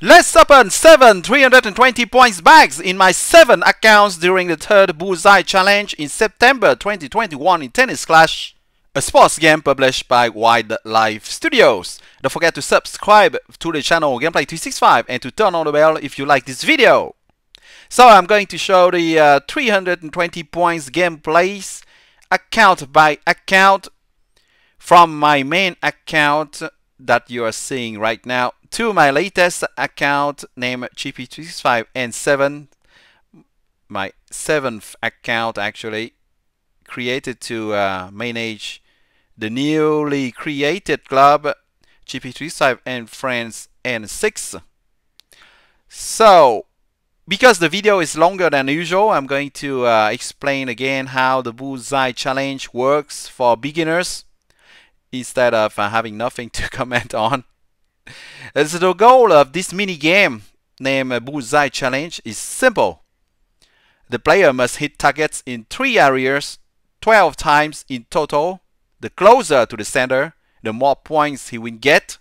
Let's open 7 320 points bags in my 7 accounts during the third Bullseye Challenge in September 2021 in Tennis Clash, a sports game published by Wildlife Studios. Don't forget to subscribe to the channel Gameplay 365 and to turn on the bell if you like this video. So I'm going to show the 320 points gameplays account by account from my main account that you are seeing right now to my latest account named GP365 and 7, my 7th account actually, created to manage the newly created club GP365 and Friends N6. So because the video is longer than usual, I'm going to explain again how the Bullseye Challenge works for beginners instead of having nothing to comment on. So the goal of this mini game named Bullseye Challenge is simple. The player must hit targets in 3 areas 12 times in total. The closer to the center, the more points he will get.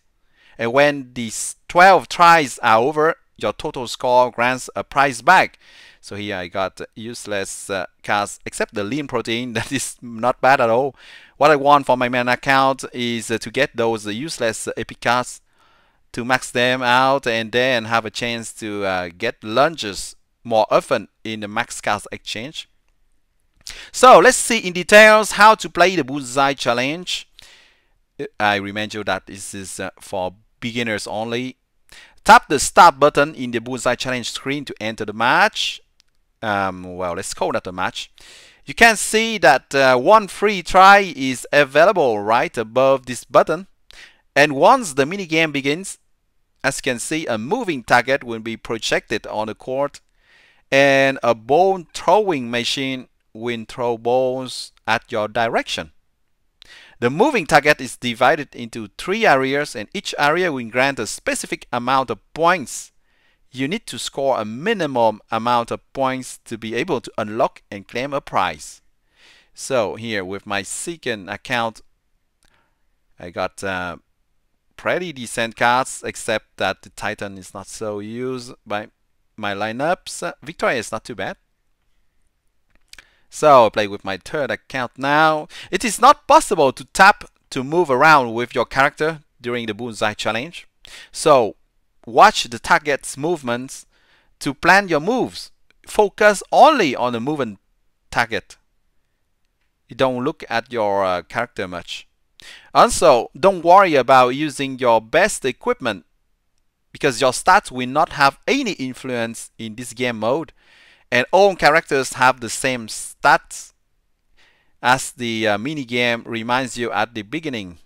And when these 12 tries are over, your total score grants a prize back. So here I got useless cards except the lean protein. That is not bad at all. What I want for my main account is to get those useless epic cards, to max them out and then have a chance to get lunges more often in the max cards exchange. So let's see in details how to play the Bullseye Challenge. I remind you that this is for beginners only. Tap the start button in the Bullseye Challenge screen to enter the match. Well, let's call that a match. You can see that one free try is available right above this button. And once the minigame begins, as you can see, a moving target will be projected on the court, and a ball throwing machine will throw balls at your direction. The moving target is divided into 3 areas, and each area will grant a specific amount of points. You need to score a minimum amount of points to be able to unlock and claim a prize. So here with my second account, I got pretty decent cards, except that the Titan is not so used by my lineups. Victoria is not too bad. So I play with my third account now. It is not possible to tap to move around with your character during the Bullseye Challenge. So watch the target's movements to plan your moves. Focus only on the moving target. You don't look at your character much. Also, don't worry about using your best equipment, because your stats will not have any influence in this game mode, and all characters have the same stats as the minigame reminds you at the beginning.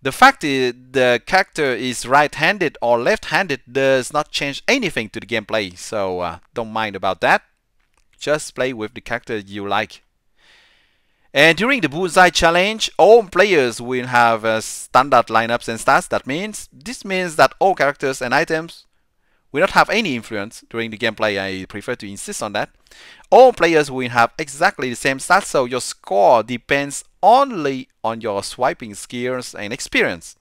The fact that the character is right-handed or left-handed does not change anything to the gameplay, so don't mind about that. Just play with the character you like. And during the Bullseye Challenge, all players will have standard lineups and stats. This means that all characters and items will not have any influence during the gameplay. I prefer to insist on that. All players will have exactly the same stats, so your score depends only on your swiping skills and experience.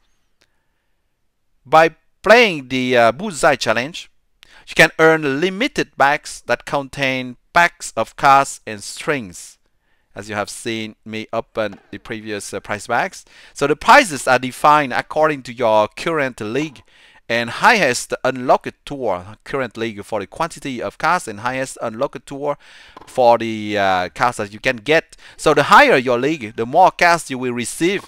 By playing the Bullseye Challenge, you can earn limited bags that contain packs of cards and strings, as you have seen me open the previous prize bags. So the prizes are defined according to your current league, and highest unlocked tour current league for the quantity of cards, and highest unlocked tour for the cards that you can get. So the higher your league, the more cards you will receive,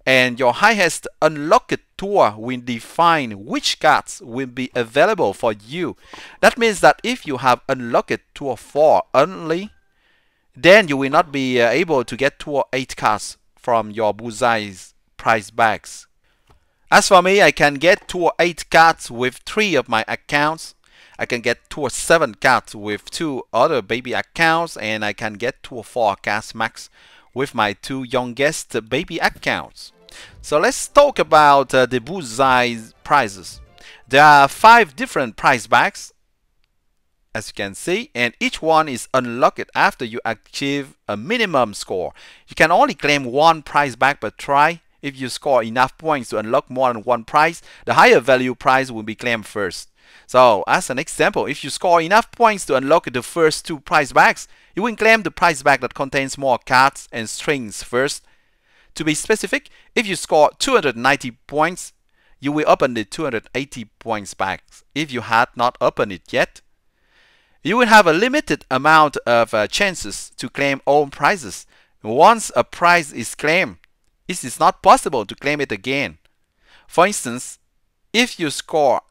and your highest unlocked tour will define which cards will be available for you. That means that if you have unlocked tour 4 only, then you will not be able to get 2 or 8 cards from your Bullseye's prize bags. As for me, I can get 2 or 8 cards with 3 of my accounts. I can get 2 or 7 cards with 2 other baby accounts, and I can get 2 or 4 cards max with my 2 youngest baby accounts. So let's talk about the Bullseye prizes. There are 5 different prize bags, as you can see, and each one is unlocked after you achieve a minimum score. You can only claim 1 prize bag per try, if you score enough points to unlock more than one prize, the higher value prize will be claimed first. So, as an example, if you score enough points to unlock the first 2 prize bags, you will claim the prize bag that contains more cards and strings first. To be specific, if you score 290 points, you will open the 280 points bags. If you had not opened it yet, you will have a limited amount of chances to claim all prizes. Once a prize is claimed, it is not possible to claim it again. For instance, if you score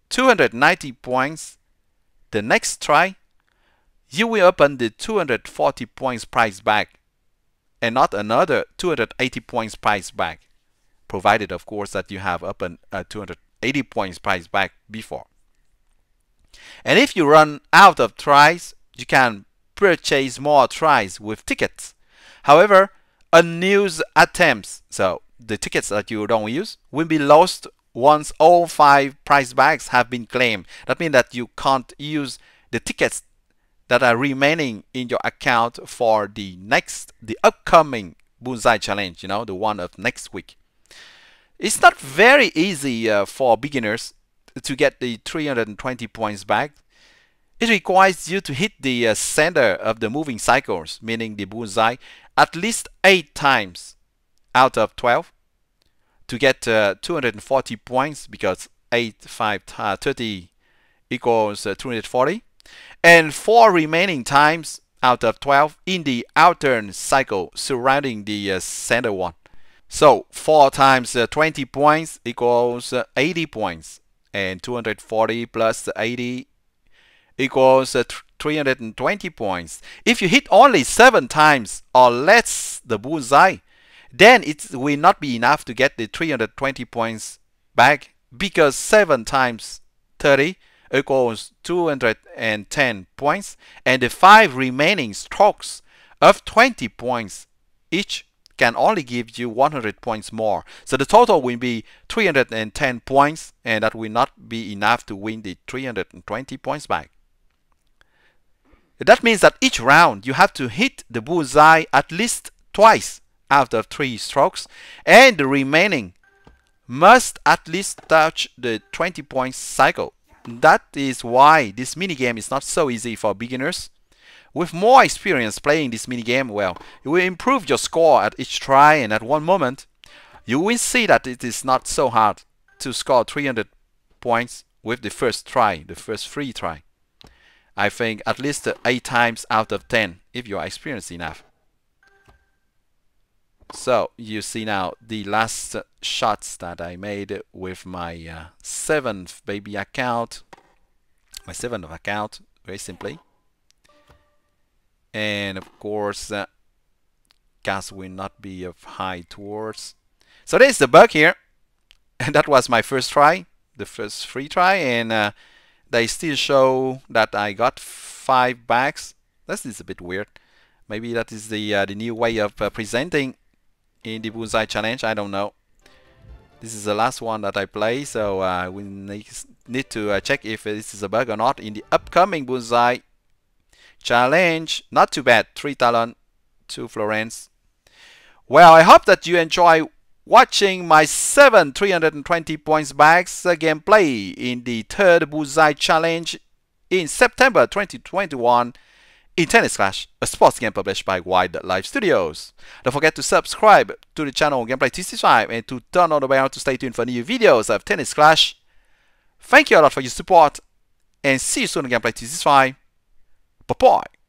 290 points the next try, you will open the 240 points prize bag and not another 280 points prize bag, provided of course that you have opened a 280 points prize bag before. And if you run out of tries, you can purchase more tries with tickets. However, unused attempts, so the tickets that you don't use, will be lost once all 5 prize bags have been claimed. That means that you can't use the tickets that are remaining in your account for the upcoming Bullseye challenge, the one of next week. It's not very easy for beginners to get the 320 points back. It requires you to hit the center of the moving cycles, meaning the bullseye, at least 8 times out of 12 to get 240 points, because 8, 5, 30 equals 240, and 4 remaining times out of 12 in the alternate cycle surrounding the center one. So 4 times 20 points equals 80 points, and 240 plus 80 equals 320 points. If you hit only 7 times or less the bullseye, then it will not be enough to get the 320 points back, because 7 times 30 equals 210 points, and the 5 remaining strokes of 20 points each can only give you 100 points more. So the total will be 310 points, and that will not be enough to win the 320 points back. That means that each round you have to hit the bullseye at least twice out of 3 strokes, and the remaining must at least touch the 20 points cycle. That is why this minigame is not so easy for beginners. With more experience playing this minigame, well, you will improve your score at each try, and at one moment you will see that it is not so hard to score 300 points with the first try, the first free try. I think at least 8 times out of 10 if you are experienced enough. So you see now the last shots that I made with my 7th baby account, my 7th account, very simply. And of course, gas will not be of high towards. So there's the bug here, and that was my first try, the first free try, and they still show that I got 5 bags. This is a bit weird. Maybe that is the new way of presenting in the Bullseye challenge. I don't know. This is the last one that I play, so we need to check if this is a bug or not in the upcoming Bullseye challenge. Not too bad. 3 Talon, 2 Florence. Well, I hope that you enjoy watching my 7 320 points bags gameplay in the 3rd Bullseye challenge in September 2021 in Tennis Clash, a sports game published by Wildlife Studios. Don't forget to subscribe to the channel Gameplay 365 and to turn on the bell to stay tuned for new videos of Tennis Clash. Thank you a lot for your support, and see you soon on Gameplay 365. Bye bye.